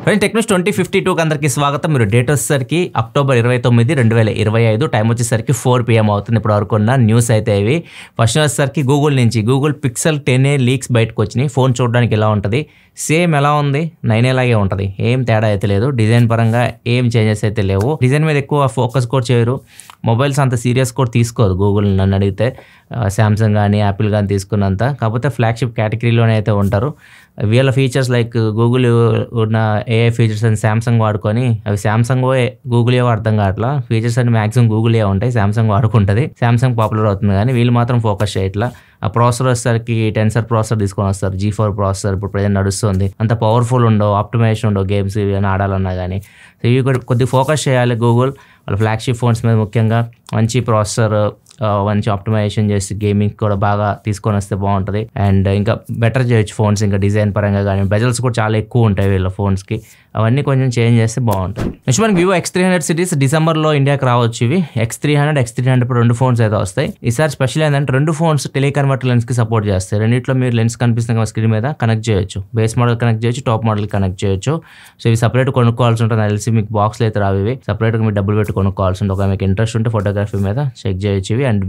Friends Technos 2052 అందరికీ స్వాగతం. మీరు డేట్ వచ్చేసరికి అక్టోబర్ 29, 2025 టైం వచ్చేసరికి 4 PM అవుతుంది. ఇప్పుడు వరకు ఉన్న న్యూస్ అయితే ఇవి. ఫస్ట్ వచ్చేసరికి గూగుల్ నుంచి గూగుల్ పిక్సెల్ 10a లీక్స్ బయటకు వచ్చినాయి. ఫోన్ చూడడానికి ఎలా ఉంటుంది, సేమ్ ఎలా ఉంది 9a లాగే ఉంటుంది, ఏం తేడా అయితే లేదు. డిజైన్ పరంగా ఏం చేంజెస్ అయితే లేవు. డిజైన్ మీద ఎక్కువ ఫోకస్ కూడా చేయరు. మొబైల్స్ అంత సీరియస్ కూడా తీసుకోదు గూగుల్ నన్ను అడిగితే. శాంసంగ్ కానీ యాపిల్ కానీ తీసుకున్నంత. కాకపోతే ఫ్లాగ్షిప్ కేటగిరీలోనే అయితే ఉంటారు. వీళ్ళ ఫీచర్స్ లైక్ గూగుల్ ఉన్న ఏఐ ఫీచర్స్ అని శాంసంగ్ వాడుకొని అవి శాంసంగ్ గూగుల్ ఏవో అర్థం కావట్లా. ఫీచర్స్ అన్ని మ్యాక్సిమం గూగుల్ ఏ ఉంటాయి, శాంసంగ్ వాడుకుంటుంది. శాంసంగ్ పాపులర్ అవుతుంది కానీ వీళ్ళు మాత్రం ఫోకస్ చేయట్లా. ఆ ప్రాసెసర్ వచ్చేసరికి టెన్సర్ ప్రాసెసర్ తీసుకొని వస్తారు. G4 ప్రాసెసర్ ఇప్పుడు ప్రజెంట్ నడుస్తుంది. అంత పవర్ఫుల్ ఉండవు, ఆప్టిమైజేషన్ ఉండవు గేమ్స్ ఇవి ఆడాలన్నా కానీ. సో ఇవి కూడా కొద్దిగా ఫోకస్ చేయాలి గూగుల్ వాళ్ళ ఫ్లాగ్షిప్ ఫోన్స్ మీద. ముఖ్యంగా మంచి ప్రాసెసర్, మంచి ఆప్టిమైజేషన్ చేసి గేమింగ్ కూడా బాగా తీసుకొని వస్తే బాగుంటుంది. అండ్ ఇంకా బెటర్ చేయొచ్చు ఫోన్స్, ఇంకా డిజైన్ పరంగా కానీ. బెజల్స్ కూడా చాలా ఎక్కువ ఉంటాయి వీళ్ళ ఫోన్స్కి. అవన్నీ కొంచెం చేంజ్ చేస్తే బాగుంటుంది. నెక్స్ట్ మనకి వివో X300 సిరీస్ డిసెంబర్లో ఇండియాకి రావచ్చు. ఇవి X300, X300 ఇప్పుడు 2 ఫోన్స్ అయితే వస్తాయి. ఈసారి స్పెషల్ ఏంటంటే 2 ఫోన్స్ టెలికన్వర్టర్ లెన్స్కి సపోర్ట్ చేస్తాయి. రెండింటిలో మీరు లెన్స్ కనిపిస్తుంది స్క్రీన్ మీద కనెక్ట్ చేయొచ్చు. బేస్ మోడల్ కనెక్ట్ చేయొచ్చు, టాప్ మోడల్ కనెక్ట్ చేయొచ్చు. సో ఇవి సపరేట్ కొనుక్కోవాల్సి ఉంటుంది. తెలిసి మీకు బాక్స్లో అయితే రావు. ఇవి సపరేట్గా మీరు డబ్బులు పెట్టి కొనుక్కోవాల్సి ఉంటుంది. ఒక మీకు ఇంట్రెస్ట్ ఉంటే ఫోటోగ్రఫీ మీద చెక్ చేయొచ్చు ఇవి. అండ్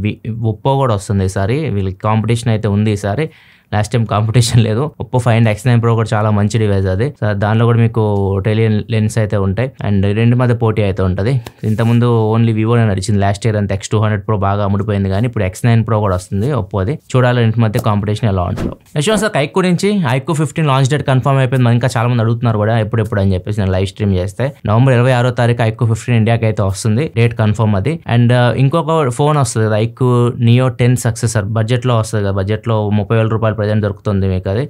ఒప్పో కూడా వస్తుంది ఈసారి. వీళ్ళకి కాంపిటీషన్ అయితే ఉంది ఈసారి. లాస్ట్ టైం కాంపిటీషన్ లేదు. ఒప్పో 5 X9 Pro కూడా చాలా మంచి డివైస్ అది. సో దానిలో కూడా మీకు టెలి లెన్స్ అయితే ఉంటాయి. అండ్ రెండు మధ్య పోటీ అయితే ఉంటుంది. ఇంతకుముందు ఓన్లీ వివోనే నడిచింది లాస్ట్ ఇయర్ అంతా. X200 Pro బాగా అమ్ముడిపోయింది కానీ ఇప్పుడు X9 Pro కూడా వస్తుంది ఒప్పోది. చూడాలి ఇంటి మధ్య కాంపిటీషన్ ఎలా ఉంటుందో. నెక్స్ట్ సార్ ఐక్యూ నుంచి ఐక్యూ 15 లాంచ్ డేట్ కన్ఫర్మ్ అయిపోయింది. ఇంకా చాలా మంది అడుగుతున్నారు కూడా ఎప్పుడెప్పుడు అని చెప్పేసి నేను లైవ్ స్ట్రీమ్ చేస్తే. నవంబర్ 26వ ఐక్యూ 15 ఇండియాకి అయితే వస్తుంది. డేట్ కన్ఫర్మ్ అది. అండ్ ఇంకొక ఫోన్ వస్తుంది కదా ఐక్యూ నియో 10 సక్సెసర్. బడ్జెట్లో వస్తుంది కదా, బడ్జెట్లో 30,000 రూపాయలు ప్రజెంట్ దొరుకుతుంది మీకు. అది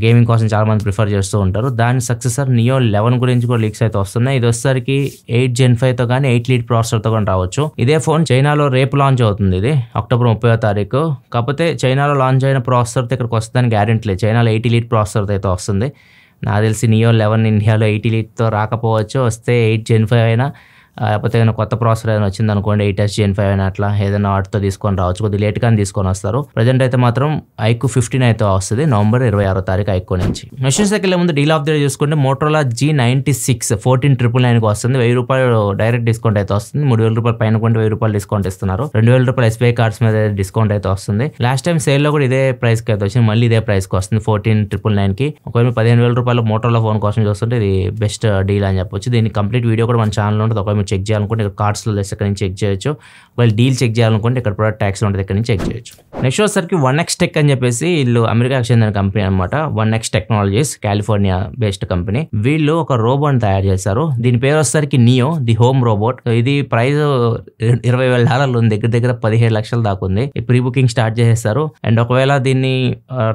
గేమింగ్ కోసం చాలా మంది ప్రిఫర్ చేస్తూ ఉంటారు. దాని సక్సెసర్ నియో 11 గురించి కూడా లీక్స్ అయితే వస్తున్నాయి. ఇది వచ్చేసరికి 8 Gen 5తో కానీ 8 లీడ్ ప్రాసెసర్తో కానీ రావచ్చు. ఇదే ఫోన్ చైనాలో రేపు లాంచ్ అవుతుంది. ఇది అక్టోబర్ 30వ తారీఖు. కాకపోతే చైనాలో లాంచ్ అయిన ప్రాసెసర్తో ఇక్కడికి వస్తుందని గ్యారెంటీ లేదు. చైనాలో 80 లీడ్ ప్రాసెసర్తో అయితే వస్తుంది. నాకు తెలిసి నియో 11 ఇండియాలో 80 లీడ్తో రాకపోవచ్చు. వస్తే 8 Gen 5 అయినా, లేకపోతే ఏదైనా కొత్త ప్రాసెసర్ ఏదైనా వచ్చింది అనుకోండి 8S Gen 5 అయినా అట్లా ఏదైనా వాటితో తీసుకొని రావచ్చు. కొద్దిగా లేట్గానే తీసుకొని వస్తారు. ప్రజెంట్ అయితే మాత్రం ఐక్యూ 15 అయితే వస్తుంది నవంబర్ 26వ తారీఖు ఐక్యూ నుంచి. నెక్స్ట్ సెకండ్ ముందు డీల్ ఆఫ్ ది డే చూసుకుంటే మోటోరోలా G96 14,999కి వస్తుంది. 1,000 రూపాయలు డైరెక్ట్ డిస్కౌంట్ అయితే వస్తుంది. 3,000 రూపాయలు పైన కొంటే 1,000 రూపాయలు డిస్కౌంట్ ఇస్తున్నారు. 2,000 రూపాయలు SBI కార్డ్స్ మీద డిస్కౌంట్ అయితే వస్తుంది. లాస్ట్ టైం సేల్లో కూడా ఇదే ప్రైస్కి అయితే వచ్చింది. మళ్ళీ ఇదే ప్రైస్కి వస్తుంది 14,999కి. ఒకవేళ 15,000 రూపాయలు మోటోరోలా ఫోన్ కోసం చూస్తుంటే ఇది బెస్ట్ డీల్ అని చెప్పొచ్చు. దీని కంప్లీట్ వీడియో కూడా మన ఛానల్ ఉంటుంది. ఒకవేళ చెక్ చేయాలనుకుంటే ఇక్కడ కార్డ్స్లో లెస్ ఇక్కడ నుంచి చెక్ చేయొచ్చు. ఒకవేళ డీల్ చెక్ చేయాలనుకుంటే ఇక్కడ ప్రొడక్ట్ ట్యాక్స్ ఉంటుంది, ఇక్కడ నుంచి చెక్ చేయొచ్చు. నెక్స్ట్ వచ్చేసరికి 1X Tech అని చెప్పేసి వీళ్ళు అమెరికాకి చెందిన కంపెనీ అనమాట. 1X technologies California based company. వీళ్ళు ఒక రోబోట్ తయారు చేశారు. దీని పేరు వచ్చేసరికి నియో ది హోమ్ రోబోట్. ఇది ప్రైస్ $20,000 ఉంది. దగ్గర దగ్గర 17 లక్షల దాకా ఉంది. ప్రీ బుకింగ్ స్టార్ట్ చేసేస్తారు. అండ్ ఒకవేళ దీన్ని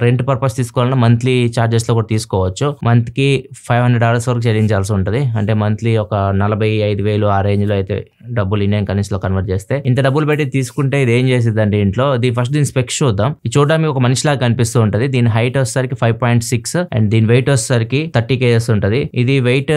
రెంట్ పర్పస్ తీసుకోవాలన్నా మంత్లీ చార్జెస్ లో కూడా తీసుకోవచ్చు. మంత్ కి $500 వరకు చెల్లించాల్సి ఉంటుంది. అంటే మంత్లీ ఒక 45,000 ఆ రేంజ్ లో అయితే డబ్బులు ఇండియన్ కరెన్సీ లో కన్వర్ట్ చేస్తే. ఇంత డబ్బులు పెట్టి తీసుకుంటే ఇది ఏం చేసింది అంటే ఇంట్లో ఫస్ట్ దీని స్పెక్స్ చూద్దాం. ఇది చూడడానికి ఒక మనిషిలాగా కనిపిస్తూ ఉంటది. దీని హైట్ వచ్చేసరికి 5.6 అండ్ దీని వెయిట్ వచ్చేసరికి 30 kgs ఉంటది. ఇది వెయిట్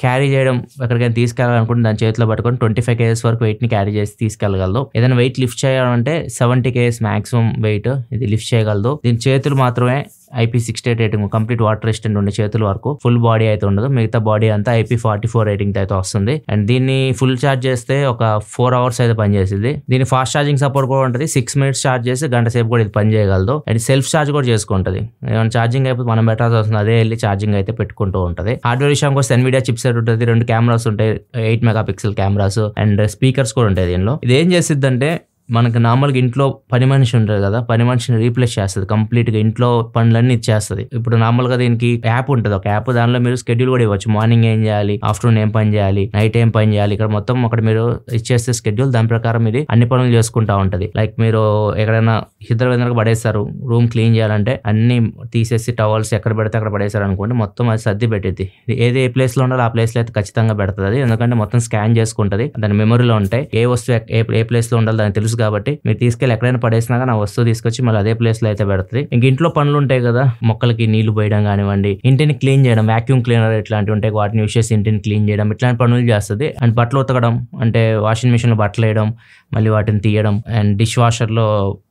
క్యారీ చేయడం ఎక్కడికైనా తీసుకెళ్లాలనుకుంటే దాని చేతిలో పట్టుకొని 25 kgs వరకు వెయిట్ ని క్యారీ చేసి తీసుకెళ్లగలదు. ఏదైనా వెయిట్ లిఫ్ట్ చేయాలంటే 70 kgs మాక్సిమం వెయిట్ ఇది లిఫ్ట్ చేయగలదు. దీని చేతులు మాత్రమే IP68 rating, complete water resistant ఉండే చేతుల వరకు. ఫుల్ బాడీ అయితే ఉండదు. మిగతా బాడీ అంతా IP44 రేటింగ్ అయితే వస్తుంది. అండ్ దీన్ని ఫుల్ ఛార్జ్ చేస్తే ఒక 4 hours అయితే పనిచేసింది. దీని ఫాస్ట్ ఛార్జింగ్ సపోర్ట్ కూడా ఉంటుంది. 6 minutes ఛార్జ్ చేసి గంట సేపు కూడా ఇది పని చేయగలదు. అండ్ సెల్ఫ్ ఛార్జ్ కూడా చేసుకుంటుంది. ఏమైనా ఛార్జింగ్ అయిపోతే మనం పెట్టాల్సి వస్తుంది, అదే వెళ్ళి ఛార్జింగ్ అయితే పెట్టుకుంటూ ఉంటుంది. హార్డ్వేర్ విషయానికి వస్తే NVIDIA చిప్సెట్ ఉంటుంది. 2 కెమెరాస్ ఉంటాయి, 8 మెగాపిక్సెల్ కెమెరాస్ అండ్ స్పీకర్స్ కూడా ఉంటాయి దీనిలో. ఇది ఏం చేసిద్దంటే మనకు నార్మల్గా ఇంట్లో పని మనిషి ఉంటుంది కదా, పని మనిషిని రీప్లేస్ చేస్తుంది. కంప్లీట్గా ఇంట్లో పనులన్నీ ఇచ్చేస్తుంది. ఇప్పుడు నార్మల్గా దీనికి యాప్ ఉంటుంది, ఒక యాప్. దానిలో మీరు షెడ్యూల్ కూడా ఇవ్వచ్చు. మార్నింగ్ ఏం చేయాలి, ఆఫ్టర్నూన్ ఏం పని చేయాలి, నైట్ ఏం పని చేయాలి. ఇక్కడ మొత్తం అక్కడ మీరు ఇచ్చేస్తే షెడ్యూల్, దాని ప్రకారం ఇది అన్ని పనులు చేసుకుంటా ఉంటుంది. లైక్ మీరు ఎక్కడైనా ఇద్దరు పడేస్తారు, రూమ్ క్లీన్ చేయాలంటే అన్ని తీసేసి టవల్స్ ఎక్కడ పెడితే అక్కడ పడేసారు అనుకోండి, మొత్తం అది సర్ది పెట్టింది. ఏది ఏ ప్లేస్ లో ఉండాలో ఆ ప్లేస్ లో అయితే ఖచ్చితంగా పెడుతుంది అది. ఎందుకంటే మొత్తం స్కాన్ చేసుకుంటుంది. దాని మెమరీలో ఉంటాయి ఏ వస్తువు ఏ ప్లేస్ లో ఉండాలో దానికి తెలుసు కాబట్టి మీరు తీసుకెళ్ళి ఎక్కడైనా పడేసినా కానీ ఆ వస్తువు తీసుకొచ్చి మళ్ళీ అదే ప్లేస్ లో అయితే పెడుతుంది. ఇంక ఇంట్లో పనులు ఉంటాయి కదా, మొక్కలకి నీళ్లు పోయడం కానివ్వండి, ఇంటిని క్లీన్ చేయడం, వాక్యూమ్ క్లీనర్ ఇట్లాంటివి ఉంటాయి, వాటిని యూస్ చేసి ఇంటిని క్లీన్ చేయడం, ఇట్లాంటి పనులు చేస్తుంది. అండ్ బట్టలు ఉతకడం అంటే వాషింగ్ మిషన్ లో బట్టలు వేయడం, మళ్ళీ వాటిని తీయడం, అండ్ డిష్ వాషర్ లో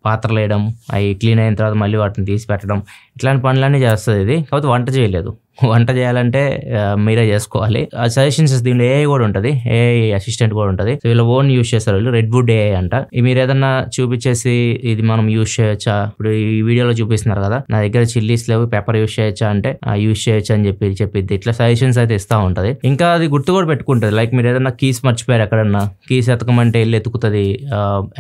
పాత్రలు వేయడం, అవి క్లీన్ అయిన తర్వాత మళ్ళీ వాటిని తీసి పెట్టడం, ఇట్లాంటి పనులన్నీ చేస్తుంది ఇది. కాకపోతే వంట చేయలేదు. వంట చేయాలంటే మీరే చేసుకోవాలి. సజెషన్స్ దీనిలో ఏఐ కూడా ఉంటుంది, ఏఐ అసిస్టెంట్ కూడా ఉంటుంది. సో వీళ్ళు ఓన్ యూస్ చేస్తారు, వీళ్ళు రెడ్వుడ్ ఏఐ అంట. మీరు ఏదన్నా చూపించేసి ఇది మనం యూస్ చేయొచ్చా, ఇప్పుడు ఈ వీడియోలో చూపిస్తున్నారు కదా నా దగ్గర చిల్లీస్ లేవు పెప్పర్ యూస్ చేయొచ్చా అంటే యూస్ చేయొచ్చు అని చెప్పిద్ది. ఇట్లా సజెషన్స్ అయితే ఇస్తూ ఉంటుంది. ఇంకా అది గుర్తు కూడా పెట్టుకుంటుంది. లైక్ మీరు ఏదన్నా కీస్ మర్చిపోయారు ఎక్కడన్నా, కీస్ ఎతకమంటే వెళ్ళి ఎతుకుతుంది.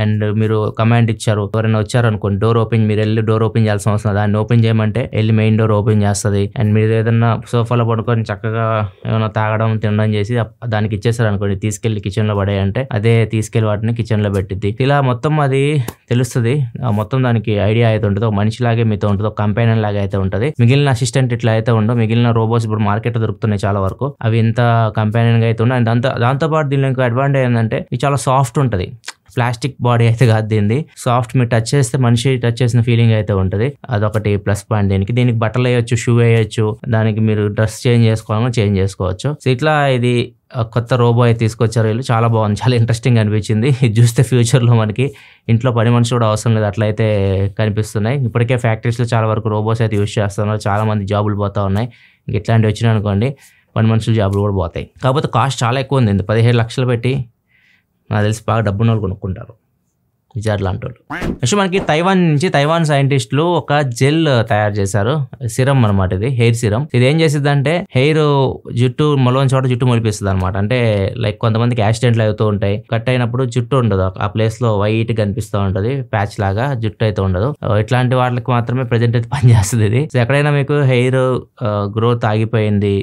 అండ్ మీరు కమాండ్ ఇచ్చారు, ఎవరైనా వచ్చారు అనుకోండి డోర్ ఓపెన్, మీరు వెళ్ళి డోర్ ఓపెన్ చేయాల్సిన అవసరం, దాన్ని ఓపెన్ చేయమంటే వెళ్ళి మెయిన్ డోర్ ఓపెన్ చేస్తుంది. అండ్ మీరు ఏదైనా సోఫాలో పడుకొని చక్కగా ఏమైనా తాగడం తినడం చేసి దానికి ఇచ్చేసారు అనుకోండి, తీసుకెళ్లి కిచెన్ లో పడేయంటే అదే తీసుకెళ్లి వాటిని కిచెన్ లో పెట్టిద్ది. ఇలా మొత్తం అది తెలుస్తుంది. మొత్తం దానికి ఐడియా అయితే ఉంటుంది, ఒక మనిషిలాగే మీతో ఉంటుంది, ఒక కంపెనీ లాగా అయితే ఉంటుంది. మిగిలిన అసిస్టెంట్ ఇట్లా అయితే ఉండవు. మిగిలిన రోబోట్స్ ఇప్పుడు మార్కెట్ దొరుకుతున్నాయి చాలా వరకు, అవి ఇంత కంపెనీ అయితే ఉన్నాయి. దాంతోపాటు దీనిలో ఇంకా అడ్వాంటేజ్ ఏంటంటే ఇది చాలా సాఫ్ట్ ఉంటుంది. ప్లాస్టిక్ బాడీ అయితే కాదు దీన్ని, సాఫ్ట్. మీరు టచ్ చేస్తే మనిషి టచ్ చేసిన ఫీలింగ్ అయితే ఉంటుంది. అదొకటి ప్లస్ పాయింట్. దీనికి బట్టలు వేయొచ్చు, షూ వేయొచ్చు, దానికి మీరు డ్రెస్ చేంజ్ చేసుకోవాలన్నా చేంజ్ చేసుకోవచ్చు. సో ఇట్లా ఇది కొత్త రోబో అయితే తీసుకొచ్చారు వీళ్ళు. చాలా బాగుంది, చాలా ఇంట్రెస్టింగ్ అనిపించింది. ఇది చూస్తే ఫ్యూచర్లో మనకి ఇంట్లో పని మనిషి కూడా అవసరం లేదు, అట్లయితే కనిపిస్తున్నాయి. ఇప్పటికే ఫ్యాక్టరీస్లో చాలా వరకు రోబోస్ అయితే యూస్ చేస్తున్నారు, చాలా మంది జాబులు పోతా ఉన్నాయి. ఇట్లాంటివి వచ్చినాయి అనుకోండి పని మనుషులు జాబులు కూడా పోతాయి. కాకపోతే కాస్ట్ చాలా ఎక్కువ ఉంది, 17 లక్షలు పెట్టి నాకు తెలిసి బాగా డబ్బున్న వాళ్ళు కొనుక్కుంటారు, విజార్డ్ లాంటి వాళ్ళు. నెక్స్ట్ మనకి తైవాన్ సైంటిస్టులు ఒక జెల్ తయారు చేశారు, సిరం అనమాట. ఇది హెయిర్ సిరం. ఇది ఏం చేసిద్దంటే హెయిర్ జుట్టు మొలవని చోట జుట్టు మొలిపిస్తుంది అనమాట. అంటే లైక్ కొంతమందికి యాక్సిడెంట్లు అవుతూ ఉంటాయి, కట్ అయినప్పుడు జుట్టు ఉండదు, ఆ ప్లేస్ లో వైట్ కనిపిస్తూ ఉంటది, ప్యాచ్ లాగా జుట్టు అయితే ఉండదు. ఇట్లాంటి వాళ్ళకి మాత్రమే ప్రెజెంట్ అయితే పనిచేస్తుంది ఇది. సో ఎక్కడైనా మీకు హెయిర్ గ్రోత్ ఆగిపోయింది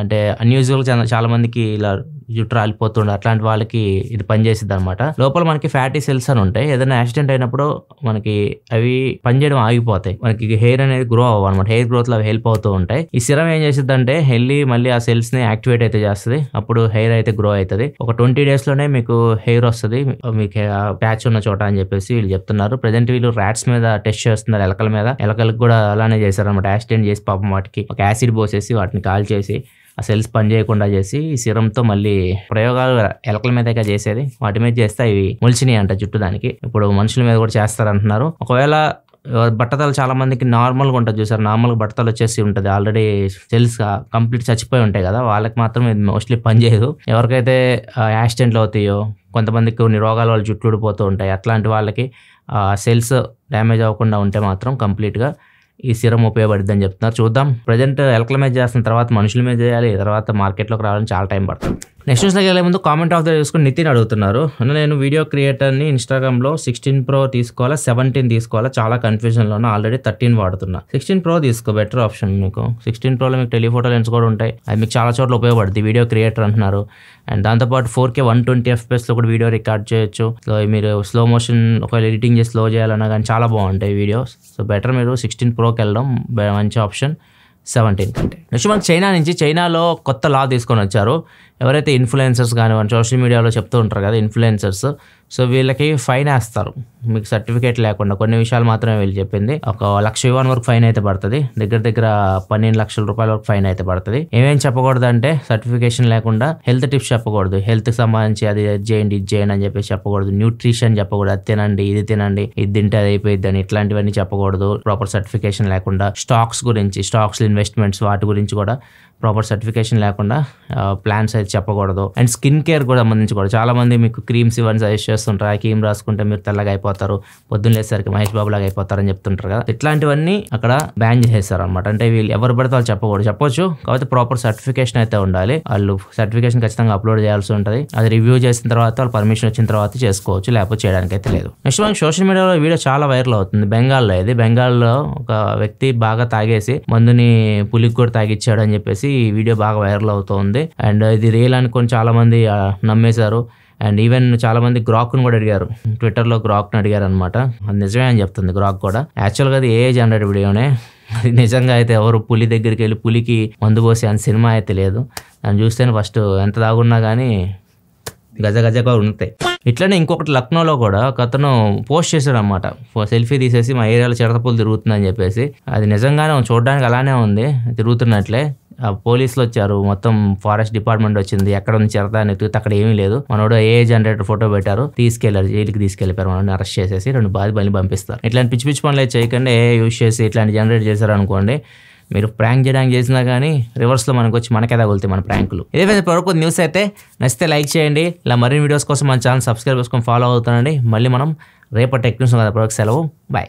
అంటే అన్యూజువల్, చాలా మందికి ఇలా జుట్టు రాలిపోతుండే అట్లాంటి వాళ్ళకి ఇది పనిచేసిద్ది అనమాట. లోపల మనకి ఫ్యాటీ సెల్స్ అని ఉంటాయి, ఏదైనా యాక్సిడెంట్ అయినప్పుడు మనకి అవి పనిచేయడం ఆగిపోతాయి, మనకి హెయిర్ అనేది గ్రో అవ్వనమాట. హెయిర్ గ్రోత్ లో అవి హెల్ప్ అవుతూ ఉంటాయి. ఈ సిరం ఏం చేసిద్ది అంటే వెళ్ళి మళ్ళీ ఆ సెల్స్ ని యాక్టివేట్ అయితే చేస్తుంది, అప్పుడు హెయిర్ అయితే గ్రో అవుతుంది. ఒక 20 days లోనే మీకు హెయిర్ వస్తుంది, మీకు ప్యాచ్ ఉన్న చోట అని చెప్పేసి వీళ్ళు చెప్తున్నారు. ప్రెజెంట్ వీళ్ళు ర్యాట్స్ మీద టెస్ట్ చేస్తున్నారు, ఎలకల మీద. ఎలకలకు కూడా అలానే చేశారు అనమాట. యాక్సిడెంట్ చేసి పాపం వాటికి ఒక యాసిడ్ పోసేసి వాటిని కాల్ చేసి ఆ సెల్స్ పని చేయకుండా చేసి ఈ సిరంతో మళ్ళీ ప్రయోగాలు ఎలకల మీద చేసేది, వాటి మీద చేస్తే అవి మొలిచినాయి అంట జుట్టు. దానికి ఇప్పుడు మనుషుల మీద కూడా చేస్తారంటున్నారు. ఒకవేళ బట్టతలు చాలా మందికి నార్మల్గా ఉంటుంది చూసారు, నార్మల్గా బట్టతలు వచ్చేసి ఉంటుంది, ఆల్రెడీ సెల్స్ కంప్లీట్ చచ్చిపోయి ఉంటాయి కదా, వాళ్ళకి మాత్రం ఇది మోస్ట్లీ పనిచేయదు. ఎవరికైతే యాక్సిడెంట్లు అవుతాయో, కొంతమందికి కొన్ని రోగాల వల్ల జుట్లు ఊడిపోతూ ఉంటాయి, అట్లాంటి వాళ్ళకి సెల్స్ డ్యామేజ్ అవ్వకుండా ఉంటే మాత్రం కంప్లీట్గా ఈ సిరం ఉపయోగపడుద్ది అని చెప్తున్నారు. చూద్దాం. ప్రజెంట్ ఎలకల మీద చేస్తున్న తర్వాత మనుషుల మీద చేయాలి, తర్వాత మార్కెట్లోకి రావాలని చాలా టైం పడుతుంది. నెక్స్ట్ న్యూస్లోకి వెళ్ళే ముందు కామెంట్ ఆఫ్ ద చూసుకుని నితిన్ అడుగుతున్నారు, నేను వీడియో క్రియేటర్ని ఇన్స్టాగ్రామ్లో 16 Pro తీసుకోవాలా 17 తీసుకోవాలా, చాలా కన్ఫ్యూజన్లో ఉన్నా, ఆల్రెడీ 13 వాడుతున్నా. 16 Pro తీసుకో, బెటర్ ఆప్షన్ మీకు. 16 Proలో మీకు టెలిఫోటో లెన్స్ కూడా ఉంటాయి, అది మీకు చాలా చోట్ల ఉపయోగపడుతుంది. వీడియో క్రియేటర్ అంటున్నారు, అండ్ దాంతోపాటు 4K 120 FPS కూడా వీడియో రికార్డ్ చేయొచ్చు. సో మీరు స్లో మోషన్ ఒకవేళ ఎడిటింగ్ చేసి స్లో చేయాలన్నా కానీ చాలా బాగుంటాయి వీడియోస్. సో బెటర్ మీరు 16 Proకి వెళ్ళడం మంచి ఆప్షన్ 17 కంటే. నెక్స్ట్ మనకి చైనాలో కొత్త లా తీసుకొని వచ్చారు. ఎవరైతే ఇన్ఫ్లుయెన్సర్స్ కానివ్వండి, సోషల్ మీడియాలో చెప్తూ ఉంటారు కదా ఇన్ఫ్లుయెన్సర్స్, సో వీళ్ళకి ఫైన్ వేస్తారు మీకు సర్టిఫికేట్ లేకుండా. కొన్ని విషయాలు మాత్రమే వీళ్ళు చెప్పింది. ఒక 1,00,000 yuan వరకు ఫైన్ అయితే పడుతుంది, దగ్గర 12 లక్షల రూపాయల వరకు ఫైన్ అయితే పడుతుంది. ఏమేం చెప్పకూడదు అంటే సర్టిఫికేషన్ లేకుండా హెల్త్ టిప్స్ చెప్పకూడదు, హెల్త్కి సంబంధించి అది చేయండి ఇది చేయండి అని చెప్పేసి చెప్పకూడదు, న్యూట్రిషన్ చెప్పకూడదు, అది తినండి ఇది తినండి ఇది తింటే అది అయిపోయింది అని ఇట్లాంటివన్నీ చెప్పకూడదు ప్రాపర్ సర్టిఫికేషన్ లేకుండా. స్టాక్స్ గురించి, స్టాక్స్ ఇన్వెస్ట్మెంట్స్ వాటి గురించి కూడా ప్రాపర్ సర్టిఫికేషన్ లేకుండా ప్లాన్స్ అయితే చెప్పకూడదు. అండ్ స్కిన్ కేర్ కూడా సంబంధించి కూడా చాలా మంది మీకు క్రీమ్స్ ఇవన్నీ సజెస్ట్ చేస్తుంటారు, ఆ క్రీమ్ రాసుకుంటే మీరు తెల్లగా అయిపోతారు, పొద్దున్న లేసరికి మహేష్ బాబు లాగా అయిపోతారు అని చెప్తుంటారు కదా, ఇట్లాంటివన్నీ అక్కడ బ్యాన్ చేసేస్తారు అనమాట. అంటే వీళ్ళు ఎవరు పడితే వాళ్ళు చెప్పొచ్చు, కాబట్టి ప్రాపర్ సర్టిఫికేషన్ అయితే ఉండాలి. వాళ్ళు సర్టిఫికేషన్ ఖచ్చితంగా అప్లోడ్ చేయాల్సి ఉంటుంది, అది రివ్యూ చేసిన తర్వాత వాళ్ళు పర్మిషన్ వచ్చిన తర్వాత చేసుకోవచ్చు, లేకపోతే చేయడానికి అయితే లేదు. నెక్స్ట్ మనకి సోషల్ మీడియాలో వీడియో చాలా వైరల్ అవుతుంది. బెంగాల్లో ఒక వ్యక్తి బాగా తాగేసి మందుని పులికి కూడా తాగిచ్చాడు అని చెప్పేసి ఈ వీడియో బాగా వైరల్ అవుతుంది. అండ్ ఇది రియల్ అనుకొని చాలా మంది నమ్మేశారు. అండ్ ఈవెన్ చాలా మంది గ్రాక్ను కూడా అడిగారు, ట్విట్టర్లో గ్రాక్ను అడిగారు అనమాట. అది నిజమే అని చెప్తుంది గ్రాక్ కూడా. యాక్చువల్గా అది ఏ జనరేట్ వీడియోనే, నిజంగా అయితే ఎవరు పులి దగ్గరికి వెళ్ళి పులికి మందు పోసి అని సినిమా అయితే లేదు. దాన్ని చూస్తేనే ఫస్ట్ ఎంత దాగున్నా కానీ గజగా ఉంటాయి. ఇట్లనే ఇంకొకటి లక్నోలో కూడా ఒక అతను పోస్ట్ చేశాడు అనమాట, సెల్ఫీ తీసేసి మా ఏరియాలో చిరతపులు తిరుగుతుందని చెప్పేసి. అది నిజంగానే చూడడానికి అలానే ఉంది, తిరుగుతున్నట్లే. పోలీసులు వచ్చారు, మొత్తం ఫారెస్ట్ డిపార్ట్మెంట్ వచ్చింది, ఎక్కడ ఉంది చిరత అని ఎత్తుకుతే అక్కడ ఏమీ లేదు. మనోడు ఏ జనరేటర్ ఫోటో పెట్టారు, తీసుకెళ్లారు, జైలుకి తీసుకెళ్లిపోయారు, మనల్ని అరెస్ట్ చేసేసి 2 బాధ బలి పంపిస్తారు. ఇట్లాంటి పిచ్చి పనులు అయితే చేయకుండా యూజ్ చేసి ఇట్లాంటి జనరేట్ చేశారు అనుకోండి, మీరు ప్రాంక్ చేయడానికి చేసినా కానీ రివర్స్లో మనకు వచ్చి మనకే తగులుతాయి మన ప్రాంకులు. ఏదైతే ప్రొడక్ట్ న్యూస్ అయితే నచ్చితే లైక్ చేయండి. ఇలా మరిన్ని వీడియోస్ కోసం మన ఛానల్ సబ్స్క్రైబ్ చేసుకొని ఫాలో అవుతానండి. మళ్ళీ మనం రేపటి టెక్ న్యూస్ కదా ప్రొడక్ట్ సెలవు. బాయ్.